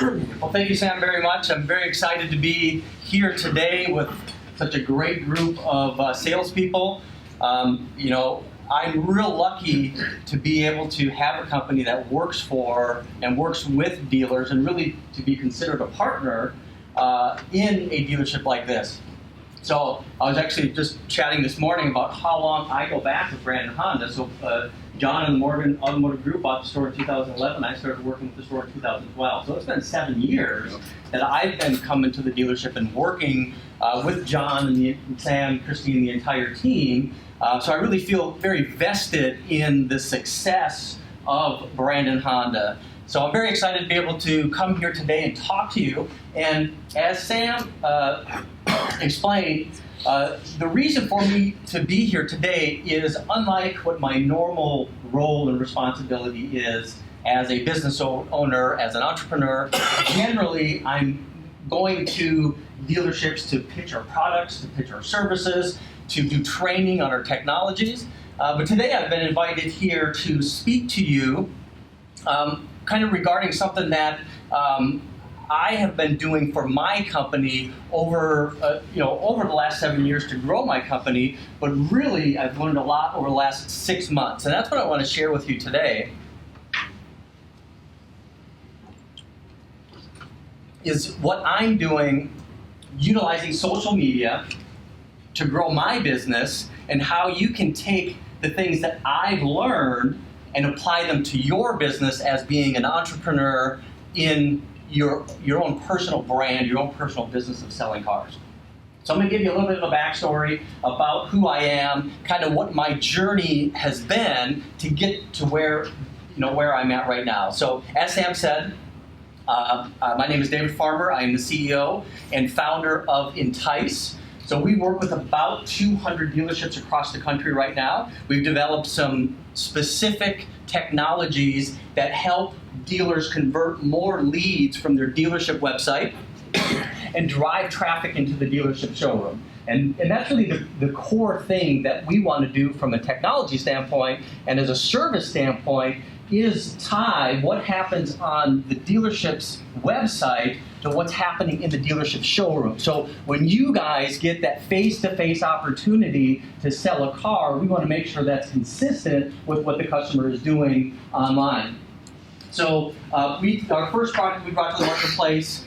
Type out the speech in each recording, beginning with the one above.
Well, thank you, Sam, very much. I'm very excited to be here today with such a great group of salespeople. I'm real lucky to be able to have a company that works for and works with dealers and really to be considered a partner in a dealership like this. So I was actually just chatting this morning about how long I go back with Brandon Honda. So John and the Morgan Automotive Group bought the store in 2011. I started working with the store in 2012. So it's been 7 years that I've been coming to the dealership and working with John and Sam, Christine, the entire team. So I really feel very vested in the success of Brandon Honda. So I'm very excited to be able to come here today and talk to you. And as Sam explained, the reason for me to be here today is unlike what my normal role and responsibility is as a business owner, as an entrepreneur. Generally, I'm going to dealerships to pitch our products, to pitch our services, to do training on our technologies. But today I've been invited here to speak to you kind of regarding something that I have been doing for my company over the last 7 years to grow my company, but really I've learned a lot over the last 6 months, and that's what I want to share with you today. Is what I'm doing utilizing social media to grow my business, and how you can take the things that I've learned and apply them to your business as being an entrepreneur in your own personal brand, your own personal business of selling cars. So I'm going to give you a little bit of a backstory about who I am, kind of what my journey has been to get to where I'm at right now. So as Sam said, my name is David Farmer. I am the CEO and founder of Entice. So we work with about 200 dealerships across the country right now. We've developed some specific technologies that help dealers convert more leads from their dealership website and drive traffic into the dealership showroom. And that's really the core thing that we want to do from a technology standpoint, and as a service standpoint, is tie what happens on the dealership's website to what's happening in the dealership showroom. So when you guys get that face-to-face opportunity to sell a car, we want to make sure that's consistent with what the customer is doing online. So our first product we brought to the marketplace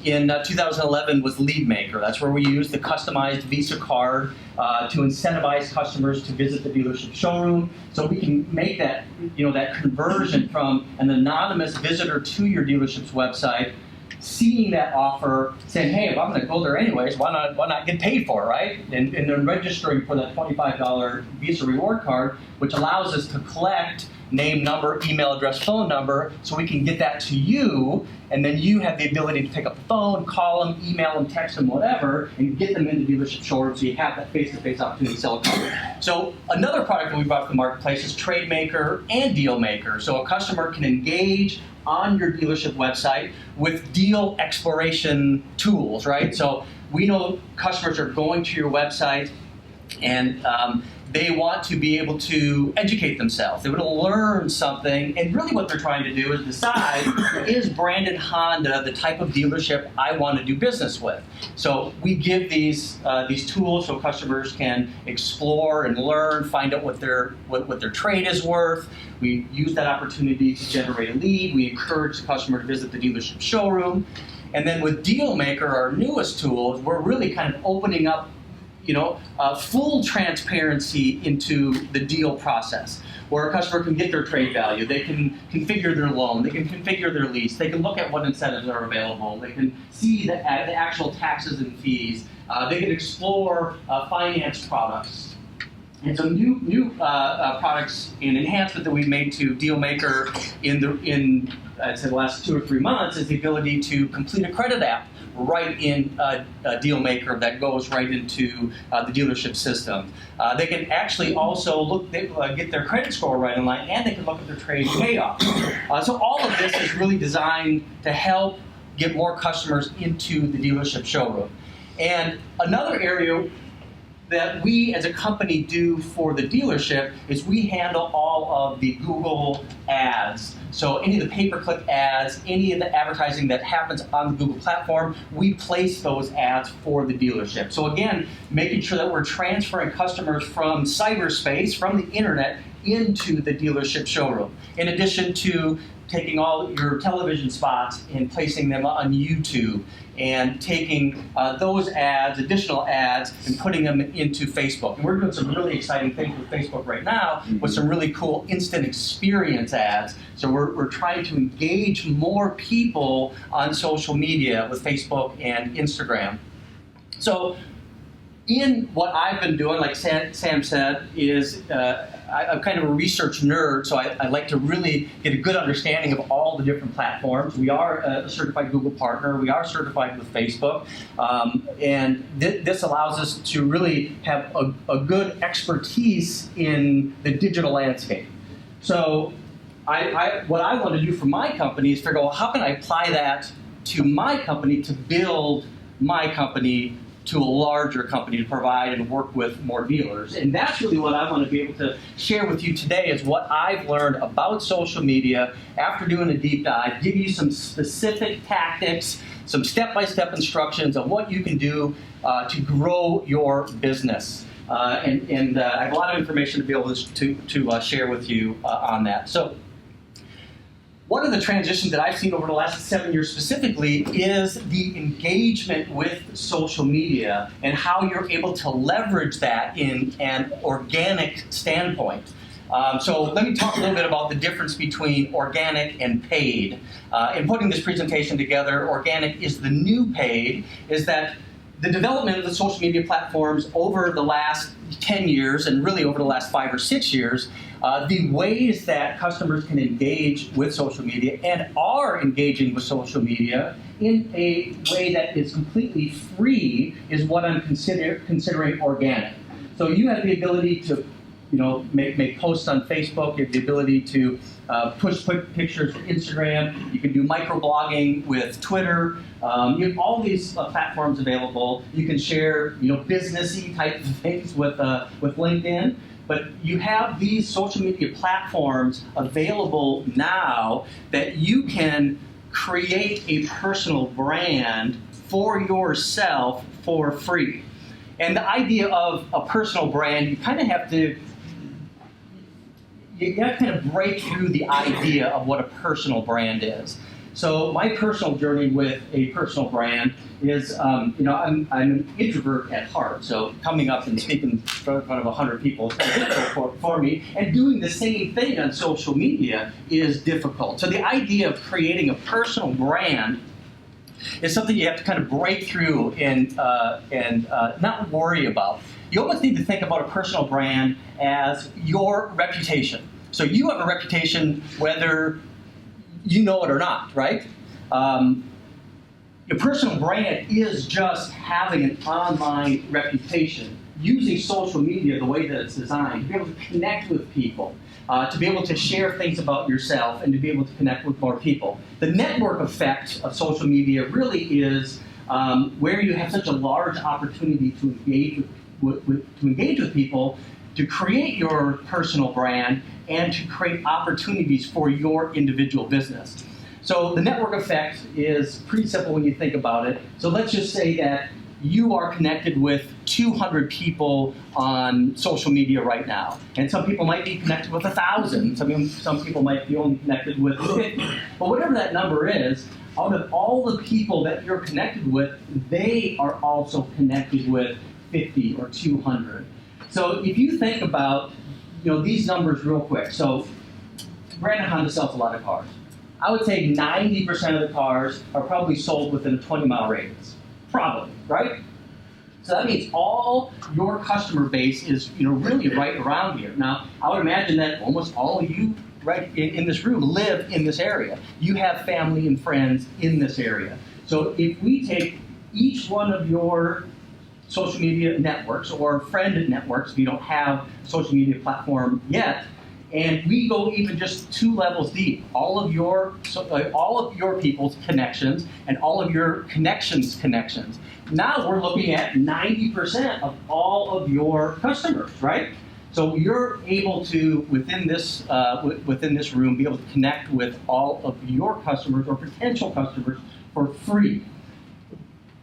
in 2011 was Lead Maker. That's where we used the customized Visa card to incentivize customers to visit the dealership showroom, so we can make that that conversion from an anonymous visitor to your dealership's website, seeing that offer, saying, hey, if I'm going to go there anyways, why not get paid for it, right? And then registering for that $25 Visa reward card, which allows us to collect name, number, email address, phone number, so we can get that to you, and then you have the ability to pick up the phone, call them, email them, text them, whatever, and get them into the dealership showroom so you have that face-to-face opportunity to sell a car. So another product that we brought to the marketplace is Trade Maker and Deal Maker. So a customer can engage on your dealership website with deal exploration tools, right? So we know customers are going to your website and they want to be able to educate themselves. They want to learn something, and really what they're trying to do is decide, is Brandon Honda the type of dealership I want to do business with? So we give these tools so customers can explore and learn, find out what their trade is worth. We use that opportunity to generate a lead. We encourage the customer to visit the dealership showroom. And then with Deal Maker, our newest tool, we're really kind of opening up full transparency into the deal process, where a customer can get their trade value, they can configure their loan, they can configure their lease, they can look at what incentives are available, they can see the actual taxes and fees, they can explore finance products. And so new products and enhancement that we've made to Deal Maker in I'd say the last 2 or 3 months is the ability to complete a credit app right in a Deal Maker that goes right into the dealership system. They can actually also get their credit score right in line, and they can look at their trade payoff. So all of this is really designed to help get more customers into the dealership showroom. And another area that we as a company do for the dealership is we handle all of the Google ads. So any of the pay-per-click ads, any of the advertising that happens on the Google platform, we place those ads for the dealership. So again, making sure that we're transferring customers from cyberspace, from the internet, into the dealership showroom. In addition to taking all your television spots and placing them on YouTube, and taking those ads, additional ads, and putting them into Facebook. And we're doing some really exciting things with Facebook right now with some really cool instant experience ads. So we're trying to engage more people on social media with Facebook and Instagram. So in what I've been doing, like Sam said, is I'm kind of a research nerd, so I like to really get a good understanding of all the different platforms. We are a certified Google partner. We are certified with Facebook. And this allows us to really have a good expertise in the digital landscape. So what I want to do for my company is figure out, well, how can I apply that to my company to build my company to a larger company to provide and work with more dealers. And that's really what I want to be able to share with you today, is what I've learned about social media after doing a deep dive, give you some specific tactics, some step-by-step instructions on what you can do to grow your business. And I have a lot of information to be able to share with you on that. So one of the transitions that I've seen over the last 7 years specifically is the engagement with social media and how you're able to leverage that in an organic standpoint. So let me talk a little bit about the difference between organic and paid. In putting this presentation together, organic is the new paid, is that the development of the social media platforms over the last 10 years and really over the last 5 or 6 years, the ways that customers can engage with social media and are engaging with social media in a way that is completely free is what I'm considering organic. So you have the ability to make posts on Facebook. You have the ability to push pictures to Instagram. You can do microblogging with Twitter. You have all these platforms available. You can share, businessy type of things with LinkedIn. But you have these social media platforms available now that you can create a personal brand for yourself for free. And the idea of a personal brand, you have to kind of break through the idea of what a personal brand is. So my personal journey with a personal brand is, I'm an introvert at heart. So coming up and speaking in front of 100 people is kind of difficult for me. And doing the same thing on social media is difficult. So the idea of creating a personal brand is something you have to kind of break through and not worry about. You almost need to think about a personal brand as your reputation. So you have a reputation whether you know it or not, right? Your personal brand is just having an online reputation, using social media the way that it's designed, to be able to connect with people, to be able to share things about yourself, and to be able to connect with more people. The network effect of social media really is where you have such a large opportunity to engage with people, to create your personal brand, and to create opportunities for your individual business. So the network effect is pretty simple when you think about it. So let's just say that you are connected with 200 people on social media right now. And some people might be connected with 1,000. Some people might be only connected with 50. But whatever that number is, out of all the people that you're connected with, they are also connected with 50 or 200. So if you think about these numbers real quick. So Brandon Honda sells a lot of cars. I would say 90% of the cars are probably sold within a 20-mile radius. Probably, right? So that means all your customer base is really right around here. Now, I would imagine that almost all of you right in this room live in this area. You have family and friends in this area. So if we take each one of your social media networks or friend networks, if you don't have a social media platform yet, And we go even just 2 levels deep. All of your people's connections and all of your connections. Now we're looking at 90% of all of your customers, right? So you're able to, within this room, be able to connect with all of your customers or potential customers for free.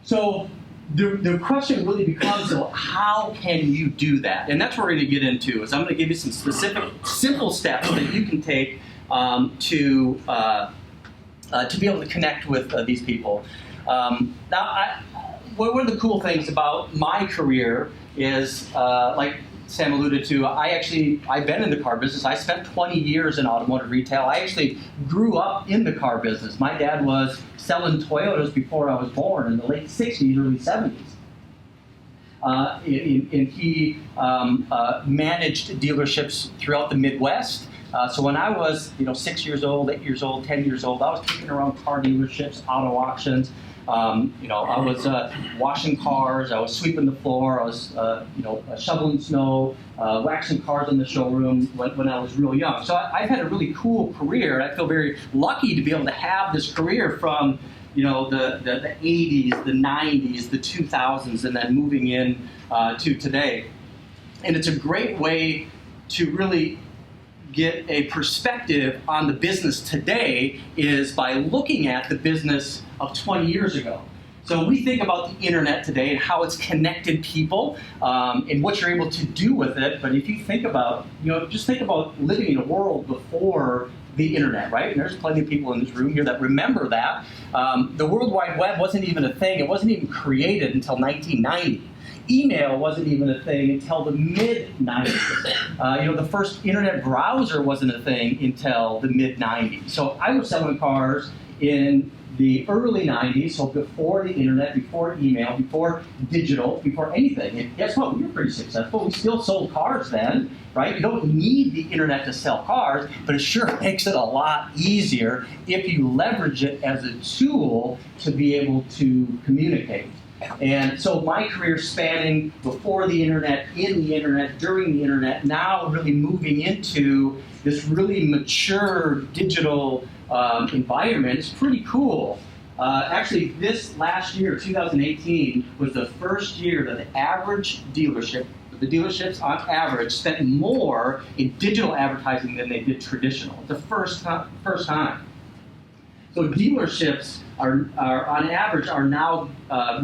So the question really becomes, well, how can you do that? And that's what we're going to get into. Is I'm going to give you some specific, simple steps that you can take to be able to connect with these people. Now, one of the cool things about my career is, like Sam alluded to, I've been in the car business. I spent 20 years in automotive retail. I actually grew up in the car business. My dad was selling Toyotas before I was born in the late 60s, early 70s. And he managed dealerships throughout the Midwest. So when I was 6 years old, 8 years old, 10 years old, I was taking around car dealerships, auto auctions. I was washing cars, I was sweeping the floor, I was shoveling snow, waxing cars in the showroom when I was real young. So I've had a really cool career, and I feel very lucky to be able to have this career from the 80s, the 90s, the 2000s, and then moving in to today. And it's a great way to really get a perspective on the business today is by looking at the business of 20 years ago. So we think about the internet today and how it's connected people and what you're able to do with it. But if you think about, just think about living in a world before the internet, right? And there's plenty of people in this room here that remember that. The World Wide Web wasn't even a thing. It wasn't even created until 1990. Email wasn't even a thing until the mid-90s. The first internet browser wasn't a thing until the mid-90s. So I was selling cars in the early 90s, so before the internet, before email, before digital, before anything. And guess what? We were pretty successful. We still sold cars then, right? You don't need the internet to sell cars, but it sure makes it a lot easier if you leverage it as a tool to be able to communicate. And so my career spanning before the internet, in the internet, during the internet, now really moving into this really mature digital environment is pretty cool. Actually, this last year, 2018, was the first year that the average dealership, the dealerships on average, spent more in digital advertising than they did traditional. It's the first time. So dealerships are on average are now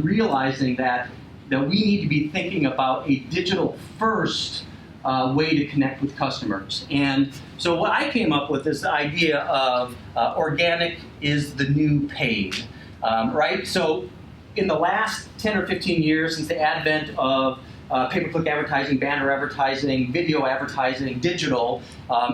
realizing that we need to be thinking about a digital first way to connect with customers. And so what I came up with is the idea of organic is the new paid, right? So in the last 10 or 15 years, since the advent of pay-per-click advertising, banner advertising, video advertising, digital,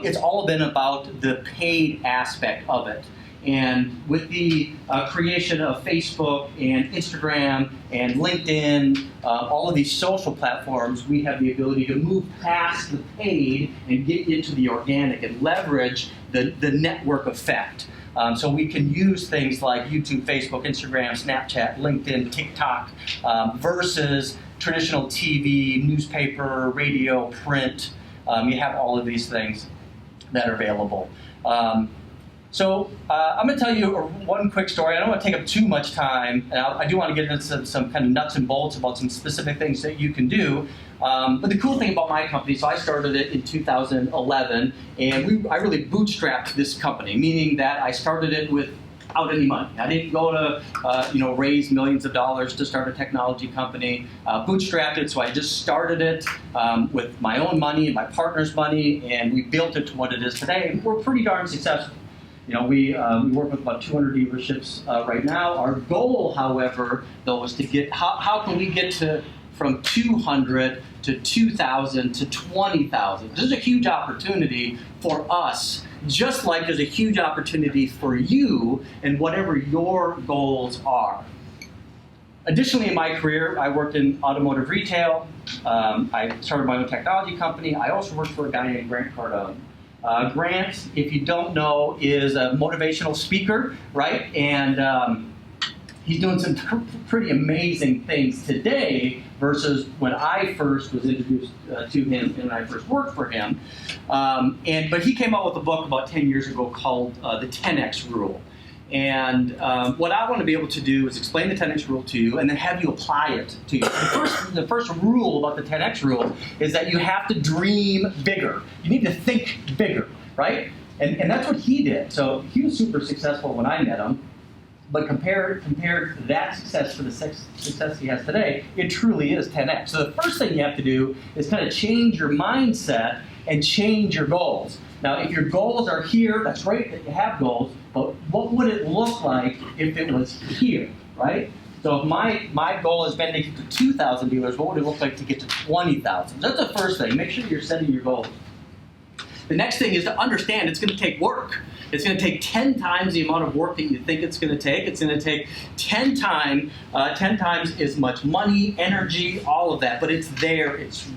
it's all been about the paid aspect of it. And with the creation of Facebook and Instagram and LinkedIn, all of these social platforms, we have the ability to move past the paid and get into the organic and leverage the network effect. So we can use things like YouTube, Facebook, Instagram, Snapchat, LinkedIn, TikTok, versus traditional TV, newspaper, radio, print. You have all of these things that are available. So I'm going to tell you one quick story. I don't want to take up too much time. And I do want to get into some kind of nuts and bolts about some specific things that you can do. But the cool thing about my company, so I started it in 2011, and I really bootstrapped this company, meaning that I started it without any money. I didn't go to raise millions of dollars to start a technology company. Bootstrapped it, so I just started it with my own money and my partner's money, and we built it to what it is today. And we're pretty darn successful. We work with about 200 dealerships right now. Our goal, however, though, is to get, how can we get from 200 to 2,000 to 20,000? This is a huge opportunity for us, just like there's a huge opportunity for you and whatever your goals are. Additionally, in my career, I worked in automotive retail. I started my own technology company. I also worked for a guy named Grant Cardone. Grant, if you don't know, is a motivational speaker, right? And he's doing some pretty amazing things today versus when I first was introduced to him and I first worked for him. But he came out with a book about 10 years ago called the 10X Rule. And what I want to be able to do is explain the 10X Rule to you and then have you apply it to you. The first rule about the 10X Rule is that you have to dream bigger. You need to think bigger, right? And that's what he did. So he was super successful when I met him. But compared that success to the success he has today, it truly is 10X. So the first thing you have to do is kind of change your mindset and change your goals. Now, if your goals are here, that's great that you have goals, but what would it look like if it was here, right? So if my goal has been to get to 2,000 dealers, what would it look like to get to 20,000? That's the first thing. Make sure you're setting your goals. The next thing is to understand it's going to take work. It's going to take 10 times the amount of work that you think it's going to take. It's going to take 10 times as much money, energy, all of that. But it's there. It's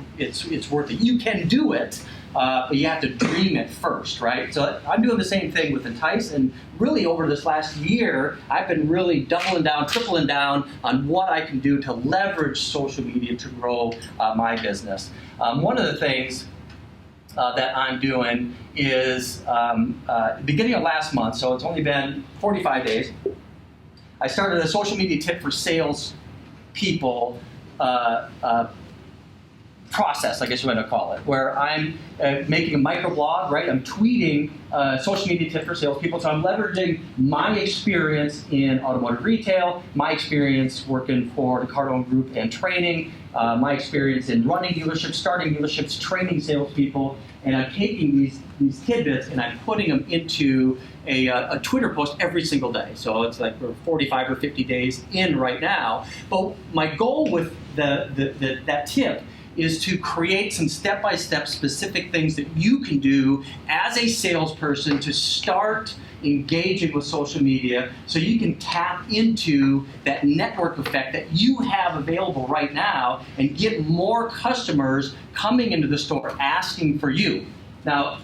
worth it. You can do it, but you have to dream it first, right? So I'm doing the same thing with Entice, and really over this last year, I've been really doubling down, tripling down on what I can do to leverage social media to grow my business. One of the things that I'm doing is beginning of last month, so it's only been 45 days, I started a social media tip for sales people process, I guess you want to call it, where I'm making a microblog, right? I'm tweeting social media tip for salespeople. So I'm leveraging my experience in automotive retail, my experience working for the Cardone Group and training, my experience in running dealerships, starting dealerships, training salespeople, and I'm taking these tidbits and I'm putting them into a Twitter post every single day. So it's like we're 45 or 50 days in right now. But my goal with that tip is to create some step-by-step specific things that you can do as a salesperson to start engaging with social media so you can tap into that network effect that you have available right now and get more customers coming into the store asking for you. Now,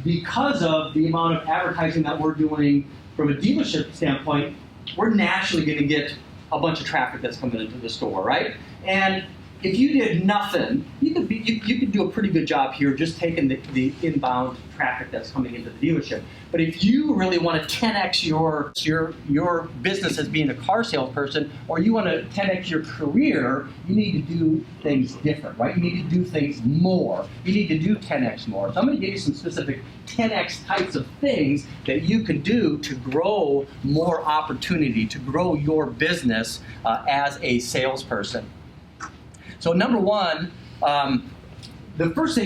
because of the amount of advertising that we're doing from a dealership standpoint, we're naturally going to get a bunch of traffic that's coming into the store, right? And if you did nothing, you could do a pretty good job here just taking the inbound traffic that's coming into the dealership. But if you really want to 10x your business as being a car salesperson, or you want to 10x your career, you need to do things different, right? You need to do things more. You need to do 10x more. So I'm going to give you some specific 10x types of things that you can do to grow more opportunity, to grow your business as a salesperson. So number one, the first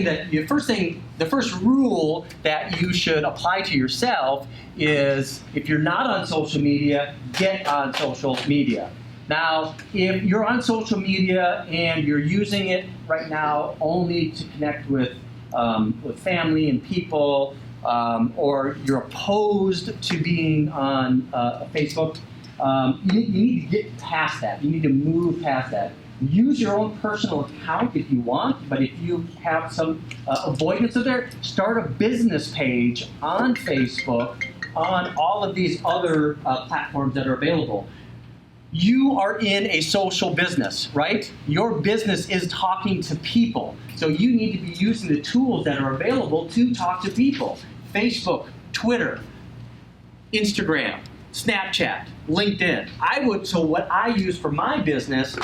rule that you should apply to yourself is if you're not on social media, get on social media. Now, if you're on social media and you're using it right now only to connect with family and people, or you're opposed to being on Facebook, you need to get past that. You need to move past that. Use your own personal account if you want, but if you have some avoidance of there, start a business page on Facebook, on all of these other platforms that are available. You are in a social business, right? Your business is talking to people. So you need to be using the tools that are available to talk to people. Facebook, Twitter, Instagram, Snapchat, LinkedIn. So what I use for my business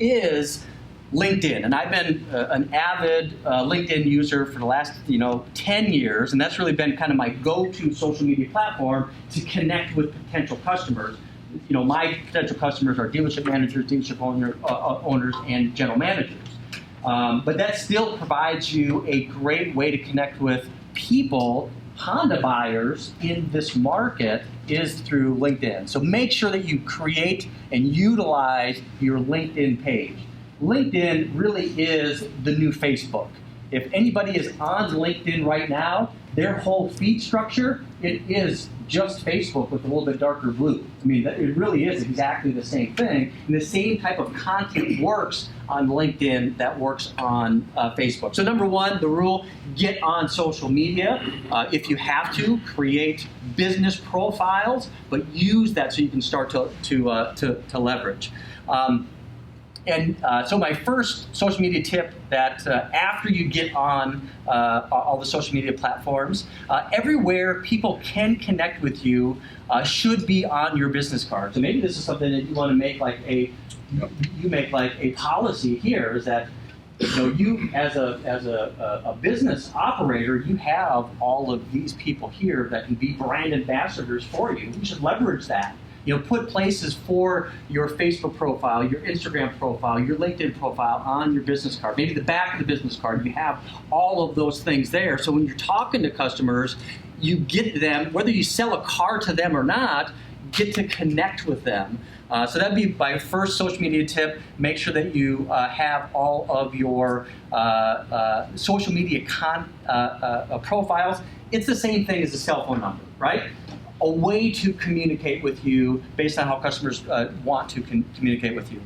is LinkedIn, and I've been an avid LinkedIn user for the last 10 years, and that's really been kind of my go-to social media platform to connect with potential customers. My potential customers are dealership managers, dealership owners, and general managers. But that still provides you a great way to connect with people. Honda buyers in this market is through LinkedIn. So make sure that you create and utilize your LinkedIn page. LinkedIn really is the new Facebook. If anybody is on LinkedIn right now, their whole feed structure, it is just Facebook with a little bit darker blue. I mean, it really is exactly the same thing. And the same type of content works on LinkedIn that works on Facebook. So number one, the rule, get on social media. If you have to, create business profiles, but use that so you can start to leverage. So my first social media tip that after you get on all the social media platforms, everywhere people can connect with you should be on your business card. So maybe this is something that you want to make like a policy here, is that you as a business operator, you have all of these people here that can be brand ambassadors for you. You should leverage that. Put places for your Facebook profile, your Instagram profile, your LinkedIn profile on your business card. Maybe the back of the business card, you have all of those things there. So when you're talking to customers, you get them, whether you sell a car to them or not, get to connect with them. So that'd be my first social media tip. Make sure that you have all of your social media profiles. It's the same thing as a cell phone number, right? A way to communicate with you based on how customers want to communicate with you.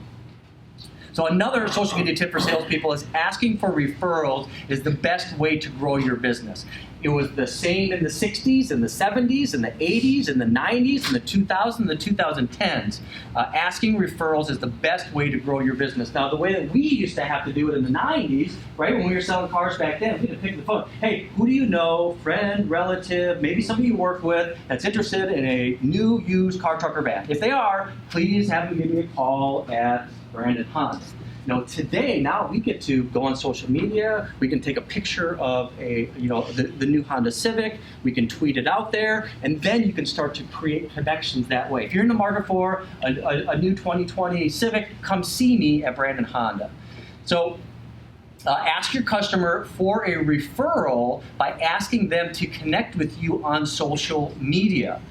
So another social media tip for salespeople is asking for referrals is the best way to grow your business. It was the same in the 60s and the 70s and the 80s and the 90s and the 2000s and the 2010s. Asking referrals is the best way to grow your business. Now, the way that we used to have to do it in the 90s, right, when we were selling cars back then, we had to pick the phone. Hey, who do you know, friend, relative, maybe somebody you work with that's interested in a new used car, truck, or van? If they are, please have them give me a call at Brandon Hunt. Today, now we get to go on social media. We can take a picture of the new Honda Civic. We can tweet it out there, and then you can start to create connections that way. If you're in the market for a new 2020 Civic, come see me at Brandon Honda. So ask your customer for a referral by asking them to connect with you on social media.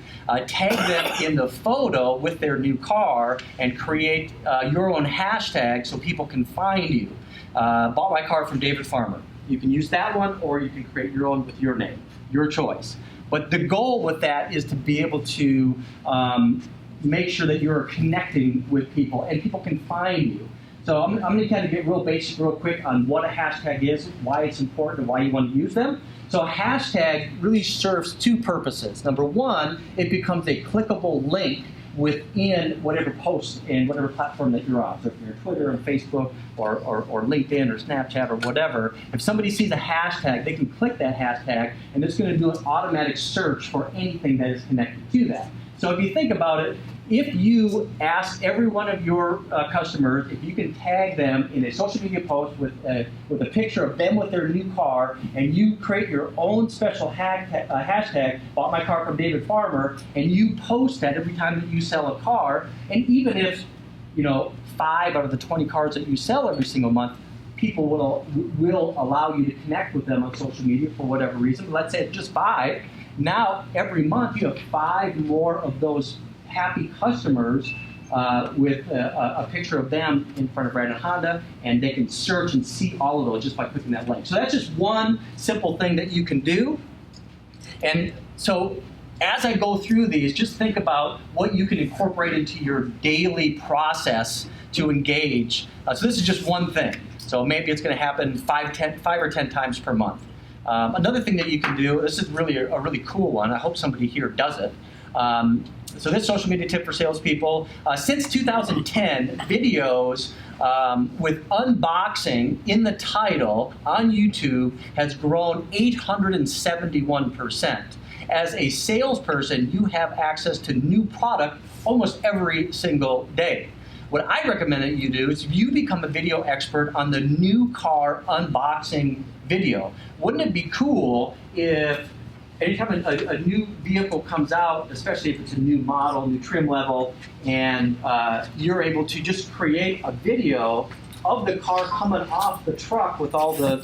Tag them in the photo with their new car and create your own hashtag so people can find you. Bought my car from David Farmer. You can use that one, or you can create your own with your name, your choice. But the goal with that is to be able to make sure that you're connecting with people and people can find you. So I'm going to kind of get real basic real quick on what a hashtag is, why it's important, and why you want to use them. So a hashtag really serves two purposes. Number one, it becomes a clickable link within whatever post and whatever platform that you're on. So if you're Twitter or Facebook or LinkedIn or Snapchat or whatever, if somebody sees a hashtag, they can click that hashtag, and it's going to do an automatic search for anything that is connected to that. So if you think about it, if you ask every one of your customers if you can tag them in a social media post with a picture of them with their new car, and you create your own special hashtag, bought my car from David Farmer, and you post that every time that you sell a car, and even if 5 out of the 20 cars that you sell every single month, people will allow you to connect with them on social media for whatever reason. Let's say it's just 5. Now every month you have 5 more of those happy customers with a picture of them in front of Brandon Honda, and they can search and see all of those just by clicking that link. So that's just one simple thing that you can do. And so as I go through these, just think about what you can incorporate into your daily process to engage. So this is just one thing. So maybe it's going to happen 5 or 10 times per month. Another thing that you can do, this is really a really cool one. I hope somebody here does it. So this social media tip for salespeople, since 2010, videos with unboxing in the title on YouTube has grown 871%. As a salesperson, you have access to new product almost every single day. What I recommend that you do is you become a video expert on the new car unboxing video. Wouldn't it be cool if anytime a new vehicle comes out, especially if it's a new model, new trim level, and you're able to just create a video of the car coming off the truck with all the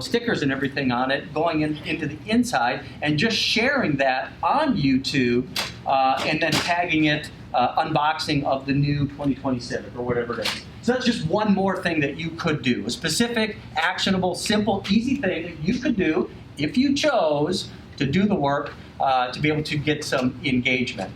stickers and everything on it, going into the inside, and just sharing that on YouTube, and then tagging it unboxing of the new 2020 Civic or whatever it is. So that's just one more thing that you could do. A specific, actionable, simple, easy thing that you could do if you chose to do the work to be able to get some engagement.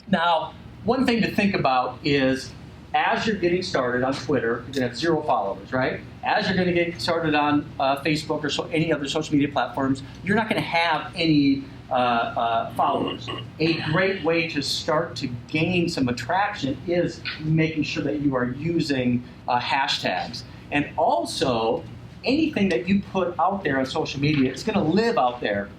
Now, one thing to think about is as you're getting started on Twitter, you're going to have 0 followers, right? As you're going to get started on Facebook or any other social media platforms, you're not going to have any followers. A great way to start to gain some attraction is making sure that you are using hashtags. And also, anything that you put out there on social media, it's going to live out there.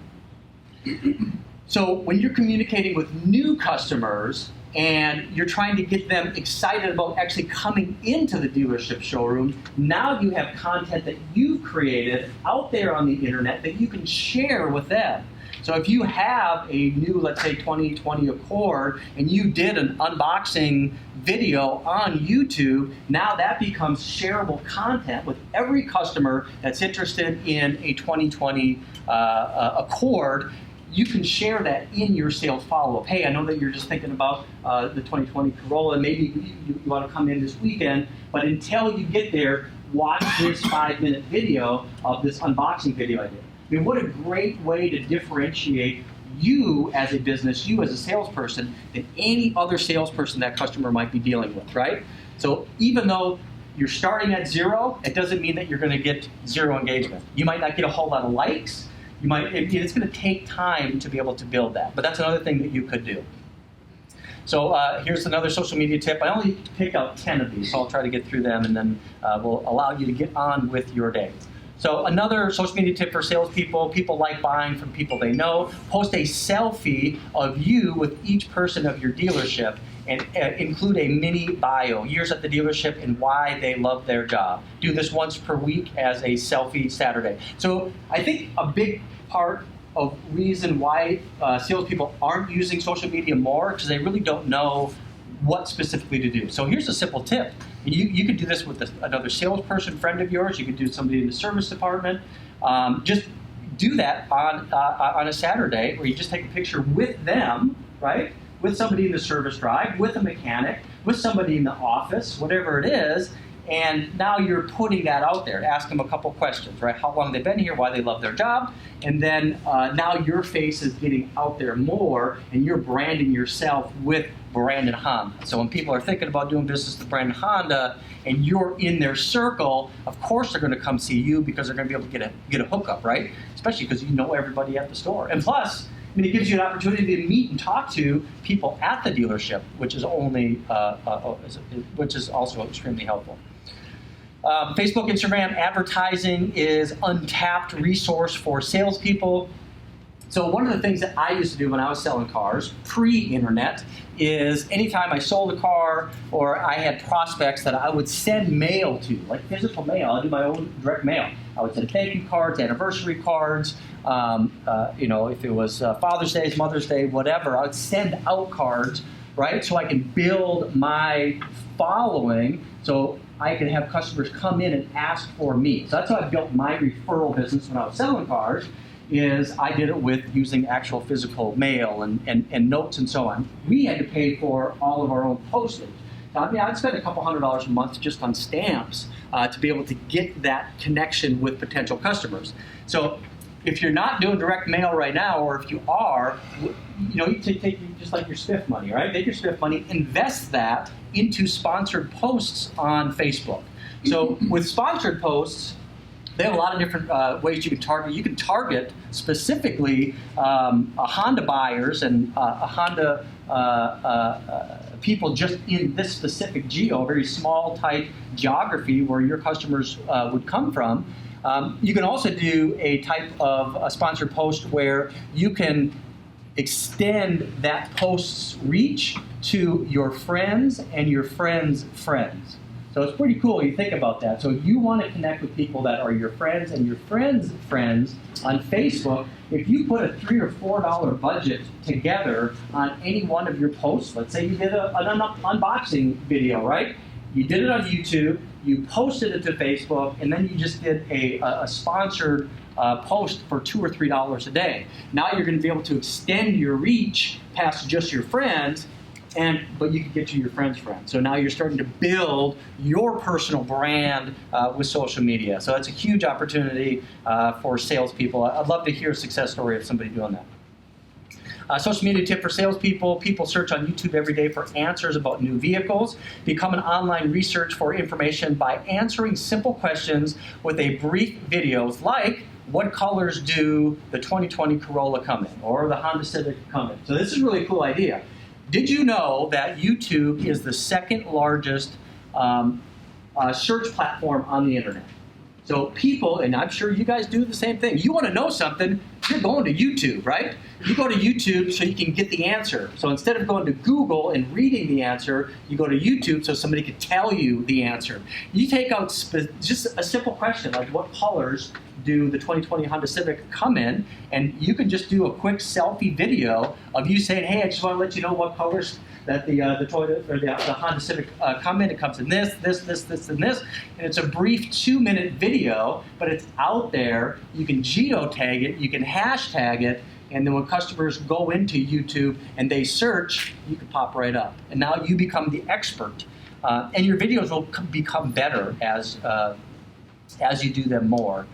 So when you're communicating with new customers and you're trying to get them excited about actually coming into the dealership showroom, now you have content that you've created out there on the internet that you can share with them. So if you have a new, let's say, 2020 Accord, and you did an unboxing video on YouTube, now that becomes shareable content with every customer that's interested in a 2020 Accord. You can share that in your sales follow-up. Hey, I know that you're just thinking about the 2020 Corolla, and maybe you want to come in this weekend, but until you get there, watch this 5-minute video of this unboxing video I did. I mean, what a great way to differentiate you as a business, you as a salesperson, than any other salesperson that customer might be dealing with, right? So even though you're starting at 0, it doesn't mean that you're going to get 0 engagement. You might not get a whole lot of likes. It's going to take time to be able to build that, but that's another thing that you could do. So here's another social media tip. I only picked out 10 of these, so I'll try to get through them, and then we'll allow you to get on with your day. So another social media tip for salespeople: people like buying from people they know. Post a selfie of you with each person of your dealership, and include a mini bio, years at the dealership and why they love their job. Do this once per week as a selfie Saturday. So I think a big part of reason why salespeople aren't using social media more, because they really don't know what specifically to do. So here's a simple tip. You could do this with another salesperson friend of yours. You could do somebody in the service department. Just do that on a Saturday, where you just take a picture with them, right? With somebody in the service drive, with a mechanic, with somebody in the office, whatever it is, and now you're putting that out there. Ask them a couple questions, right? How long they've been here, why they love their job, and then now your face is getting out there more, and you're branding yourself with Brandon Honda. So when people are thinking about doing business with Brandon Honda, and you're in their circle, of course they're going to come see you, because they're going to be able to get a hookup, right? Especially because you know everybody at the store. And plus, I mean, it gives you an opportunity to meet and talk to people at the dealership, which is also extremely helpful. Facebook, Instagram advertising is untapped resource for salespeople. So one of the things that I used to do when I was selling cars, pre-internet, is anytime I sold a car or I had prospects that I would send mail to, like physical mail, I do my own direct mail. I would send thank you cards, anniversary cards, if it was Father's Day, Mother's Day, whatever, I would send out cards, right? So I can build my following, so I can have customers come in and ask for me. So that's how I built my referral business when I was selling cars, is I did it with using actual physical mail and notes and so on. We had to pay for all of our own postage. I mean, I'd spend a couple $100s a month just on stamps to be able to get that connection with potential customers. So if you're not doing direct mail right now, or if you are, you take just like your spiff money, right? Take your spiff money, invest that into sponsored posts on Facebook. So with sponsored posts, they have a lot of different ways you can target. You can target specifically Honda buyers and Honda people just in this specific geo, very small type geography where your customers would come from. You can also do a type of a sponsored post where you can extend that post's reach to your friends and your friends' friends. So it's pretty cool when you think about that. So you want to connect with people that are your friends and your friends' friends on Facebook. If you put a $3 or $4 budget together on any one of your posts, let's say you did an unboxing video, right? You did it on YouTube, you posted it to Facebook, and then you just did a sponsored post for $2 or $3 a day. Now you're going to be able to extend your reach past just your friends, but you can get to your friend's friend. So now you're starting to build your personal brand with social media. So that's a huge opportunity for salespeople. I'd love to hear a success story of somebody doing that. Social media tip for salespeople. People search on YouTube every day for answers about new vehicles. Become an online research for information by answering simple questions with a brief videos like, what colors do the 2020 Corolla come in, or the Honda Civic come in? So this is a really cool idea. Did you know that YouTube is the second largest search platform on the internet? So people, and I'm sure you guys do the same thing, you want to know something, you're going to YouTube, right? You go to YouTube so you can get the answer. So instead of going to Google and reading the answer, you go to YouTube so somebody can tell you the answer. You take out just a simple question like, what colors do the 2020 Honda Civic come in? And you can just do a quick selfie video of you saying, hey, I just want to let you know what colors that the Toyota or the Honda Civic come in. It comes in this, and this. And it's a brief 2-minute video, but it's out there. You can geotag it, you can hashtag it, and then when customers go into YouTube and they search, you can pop right up. And now you become the expert. And your videos will become better as you do them more.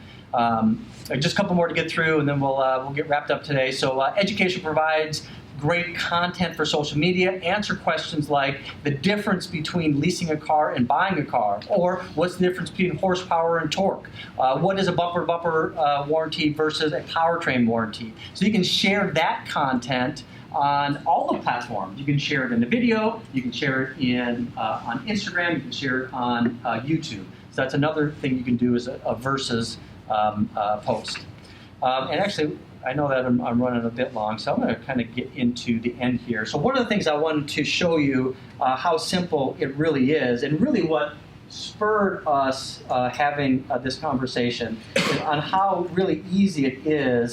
Just a couple more to get through, and then we'll get wrapped up today. So education provides great content for social media. Answer questions like the difference between leasing a car and buying a car, or what's the difference between horsepower and torque? What is a bumper-to-bumper warranty versus a powertrain warranty? So you can share that content on all the platforms. You can share it in a video, you can share it on Instagram, you can share it on YouTube. So that's another thing you can do is a versus post. And actually, I know that I'm running a bit long, so I'm going to kind of get into the end here. So one of the things I wanted to show you how simple it really is, and really what spurred us having this conversation is on how really easy it is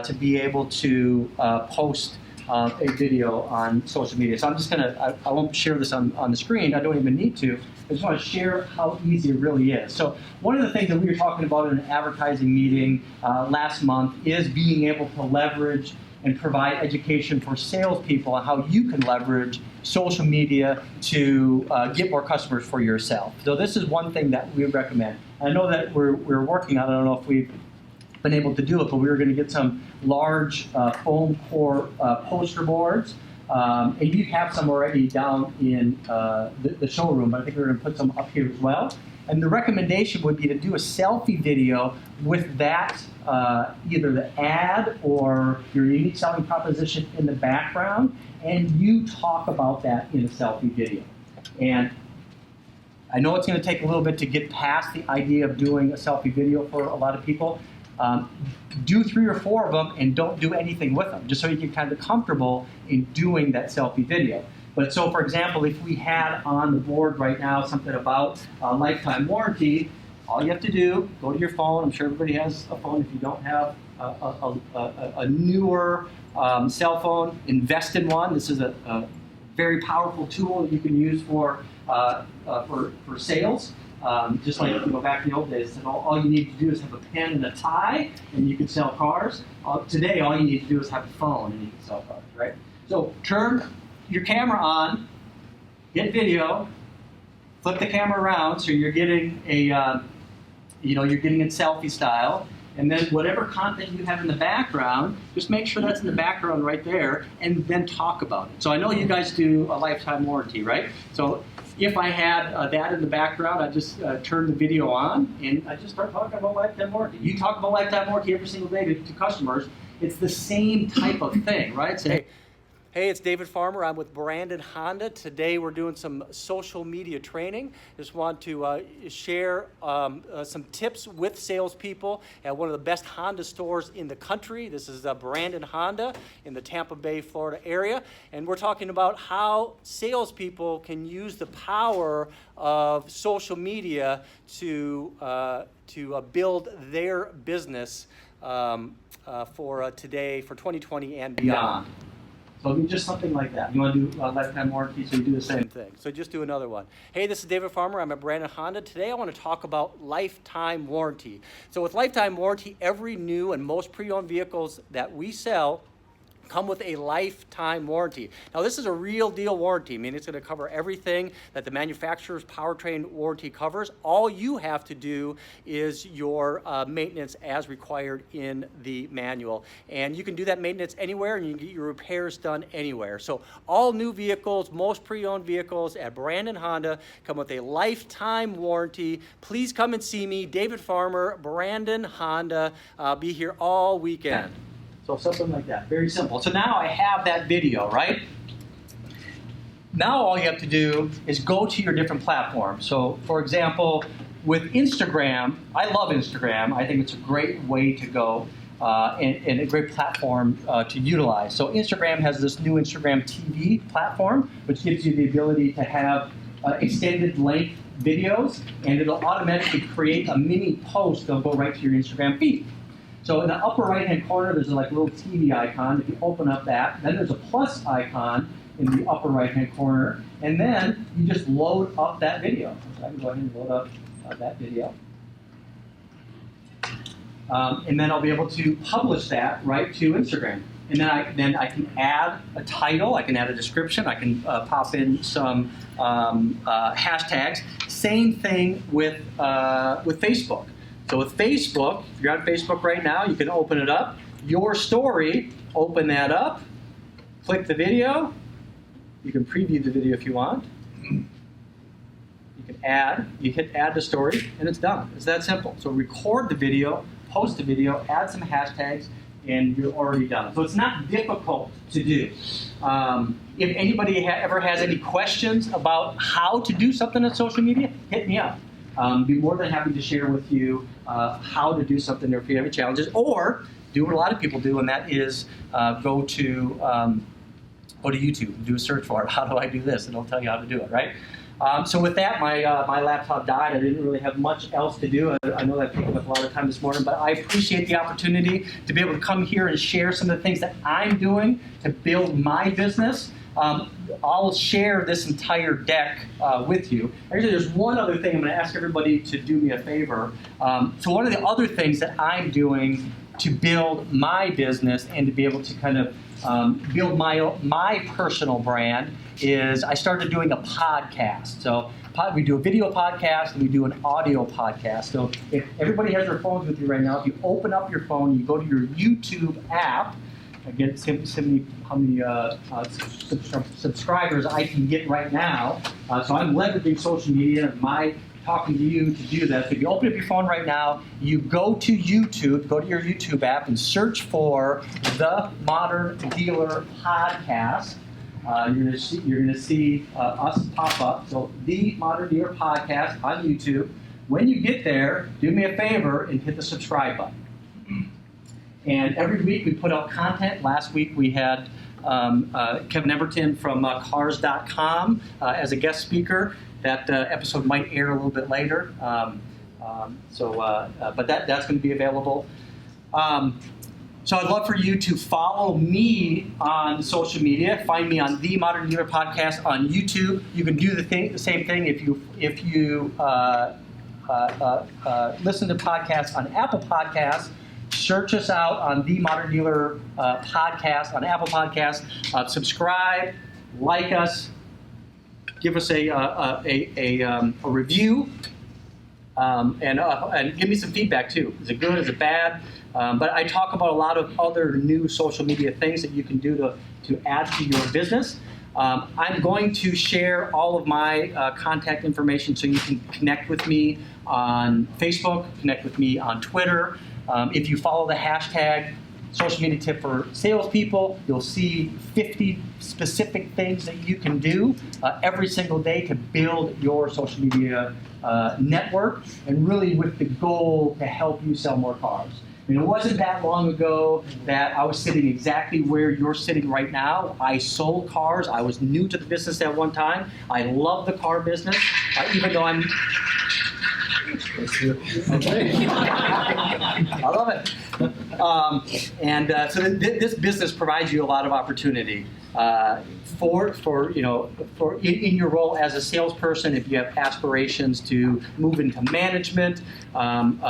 to be able to post a video on social media. So I'm just going to, I won't share this on the screen. I don't even need to. I just want to share how easy it really is. So one of the things that we were talking about in an advertising meeting last month is being able to leverage and provide education for salespeople on how you can leverage social media to get more customers for yourself. So this is one thing that we recommend. I know that we're working on it. I don't know if we've been able to do it, but we were going to get some large foam core poster boards. And you have some already down in the showroom, but I think we're going to put some up here as well. And the recommendation would be to do a selfie video with that, either the ad or your unique selling proposition in the background, and you talk about that in a selfie video. And I know it's going to take a little bit to get past the idea of doing a selfie video for a lot of people. Do 3 or 4 of them and don't do anything with them, just so you get kind of comfortable in doing that selfie video. But so, for example, if we had on the board right now something about lifetime warranty, all you have to do, go to your phone. I'm sure everybody has a phone. If you don't have a newer cell phone, invest in one. This is a very powerful tool that you can use for sales. Just like back in the old days, all you need to do is have a pen and a tie, and you can sell cars. Today, all you need to do is have a phone, and you can sell cars, right? So turn your camera on, get video, flip the camera around so you're getting you're getting it selfie style, and then whatever content you have in the background, just make sure that's in the background right there, and then talk about it. So I know you guys do a lifetime warranty, right? So if I had that in the background, I just turn the video on, and I just start talking about lifetime warranty. You talk about lifetime warranty every single day to customers. It's the same type of thing, right? Say, hey, it's David Farmer. I'm with Brandon Honda. Today we're doing some social media training. Just want to share some tips with salespeople at one of the best Honda stores in the country. This is Brandon Honda in the Tampa Bay, Florida area. And we're talking about how salespeople can use the power of social media to build their business for today, for 2020 and beyond. So just something like that. You want to do lifetime warranty, so you do the same thing. So just do another one. Hey, this is David Farmer. I'm at Brandon Honda. Today I want to talk about lifetime warranty. So with lifetime warranty, every new and most pre-owned vehicles that we sell come with a lifetime warranty. Now, this is a real deal warranty, meaning it's going to cover everything that the manufacturer's powertrain warranty covers. All you have to do is your maintenance as required in the manual. And you can do that maintenance anywhere, and you can get your repairs done anywhere. So all new vehicles, most pre-owned vehicles at Brandon Honda come with a lifetime warranty. Please come and see me, David Farmer, Brandon Honda. I'll be here all weekend. So something like that, very simple. So now I have that video, right? Now all you have to do is go to your different platforms. So for example, with Instagram, I love Instagram. I think it's a great way to go and a great platform to utilize. So Instagram has this new Instagram TV platform, which gives you the ability to have extended length videos, and it'll automatically create a mini post that'll go right to your Instagram feed. So in the upper right-hand corner, there's a little TV icon. If you open up that, then there's a plus icon in the upper right-hand corner, and then you just load up that video. So I can go ahead and load up that video. And then I'll be able to publish that right to Instagram. And then I can add a title, I can add a description, I can pop in some hashtags. Same thing with Facebook. So with Facebook, if you're on Facebook right now, you can open it up. Your story, open that up, click the video. You can preview the video if you want. You hit add to story, and it's done. It's that simple. So record the video, post the video, add some hashtags, and you're already done. So it's not difficult to do. If anybody ever has any questions about how to do something on social media, hit me up. Be more than happy to share with you how to do something if you have any challenges, or do what a lot of people do, and that is go to YouTube, do a search for it. How do I do this? And it'll tell you how to do it, right? So with that, my laptop died. I didn't really have much else to do. I know that took up a lot of time this morning, but I appreciate the opportunity to be able to come here and share some of the things that I'm doing to build my business. I'll share this entire deck with you. Actually, there's one other thing. I'm going to ask everybody to do me a favor. So one of the other things that I'm doing to build my business and to be able to kind of build my personal brand is I started doing a podcast. So we do a video podcast and we do an audio podcast. So if everybody has their phones with you right now, if you open up your phone, you go to your YouTube app. Again, simply how many subscribers I can get right now. So I'm leveraging social media and my talking to you to do that. So if you open up your phone right now, you go to YouTube, go to your YouTube app and search for The Modern Dealer Podcast. You're gonna see us pop up. So The Modern Dealer Podcast on YouTube. When you get there, do me a favor and hit the subscribe button. And every week we put out content. Last week we had Kevin Everton from Cars.com as a guest speaker. That episode might air a little bit later, but that's going to be available. So I'd love for you to follow me on social media. Find me on The Modern Dealer Podcast on YouTube. You can do the same thing if you listen to podcasts on Apple Podcasts. Search us out on The Modern Dealer Podcast on Apple Podcasts. Subscribe, like us, give us a review, and give me some feedback too. Is it good? Is it bad? But I talk about a lot of other new social media things that you can do to add to your business. I'm going to share all of my contact information so you can connect with me on Facebook, connect with me on Twitter. If you follow the hashtag social media tip for salespeople, you'll see 50 specific things that you can do every single day to build your social media network, and really with the goal to help you sell more cars. I mean, it wasn't that long ago that I was sitting exactly where you're sitting right now. I sold cars. I was new to the business at one time. I love the car business, even though I'm Okay. I love it. So this business provides you a lot of opportunity for in your role as a salesperson. If you have aspirations to move into management, run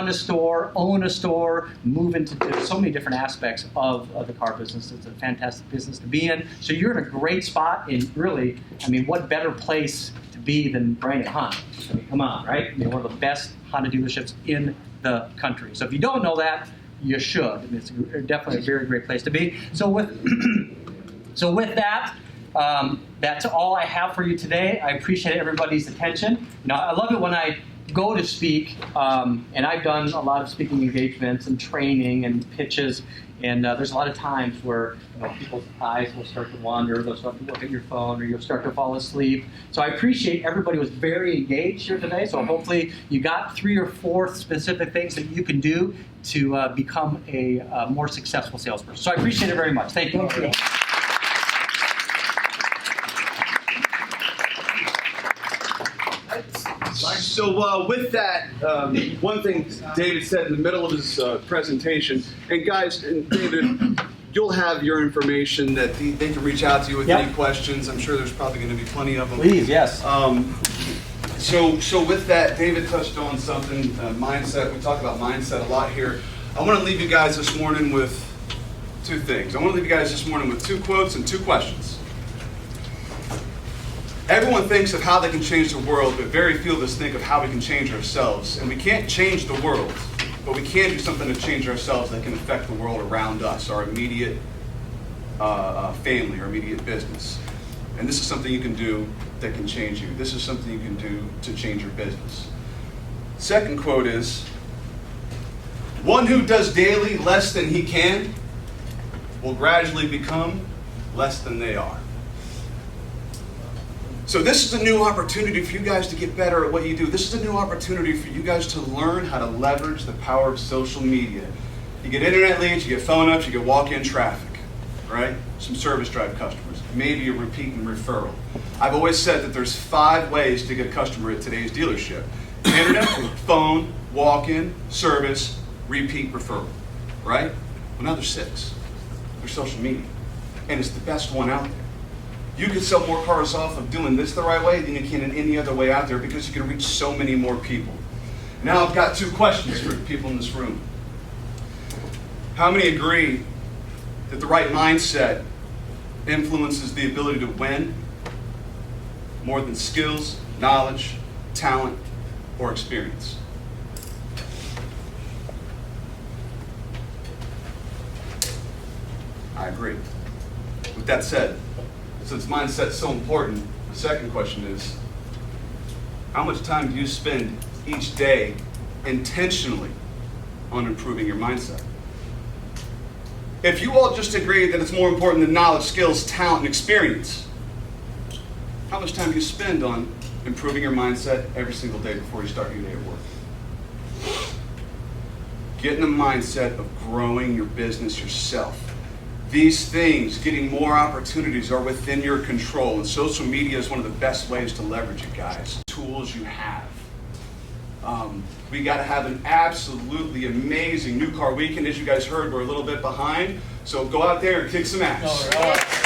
a store, own a store, move into so many different aspects of the car business. It's a fantastic business to be in. So you're in a great spot. And really, I mean, what better place to be than Brandon Honda? I mean, come on, right? I mean, one of the best Honda dealerships in the country. So if you don't know that, you should. I mean, it's definitely a very great place to be. So with that, that's all I have for you today. I appreciate everybody's attention. I love it when I go to speak, and I've done a lot of speaking engagements and training and pitches, and there's a lot of times where people's eyes will start to wander, they'll start to look at your phone, or you'll start to fall asleep. So I appreciate everybody was very engaged here today, so hopefully you got 3 or 4 specific things that you can do to become a more successful salesperson. So I appreciate it very much. Thank you. So with that, one thing David said in the middle of his presentation, and guys, and David, you'll have your information that they can reach out to you with any questions. I'm sure there's probably going to be plenty of them. Please, yes. So with that, David touched on something, mindset. We talk about mindset a lot here. I want to leave you guys this morning with 2 things. I want to leave you guys this morning with 2 quotes and 2 questions. Everyone thinks of how they can change the world, but very few of us think of how we can change ourselves. And we can't change the world, but we can do something to change ourselves that can affect the world around us, our immediate family, our immediate business. And this is something you can do that can change you. This is something you can do to change your business. Second quote is, one who does daily less than he can will gradually become less than they are. So this is a new opportunity for you guys to get better at what you do. This is a new opportunity for you guys to learn how to leverage the power of social media. You get internet leads, you get phone ups, you get walk-in traffic, right? Some service drive customers, maybe a repeat and referral. I've always said that there's 5 ways to get a customer at today's dealership. Internet, phone, walk-in, service, repeat, referral, right? Well, now there's 6. There's social media, and it's the best one out there. You can sell more cars off of doing this the right way than you can in any other way out there because you can reach so many more people. Now I've got 2 questions for the people in this room. How many agree that the right mindset influences the ability to win more than skills, knowledge, talent, or experience? I agree. With that said, since mindset's so important, the second question is, how much time do you spend each day intentionally on improving your mindset? If you all just agree that it's more important than knowledge, skills, talent, and experience, how much time do you spend on improving your mindset every single day before you start your day at work? Get in the mindset of growing your business yourself. These things, getting more opportunities, are within your control, and social media is one of the best ways to leverage it, guys. Tools you have. We got to have an absolutely amazing new car weekend. As you guys heard, we're a little bit behind, so go out there and kick some ass. All right.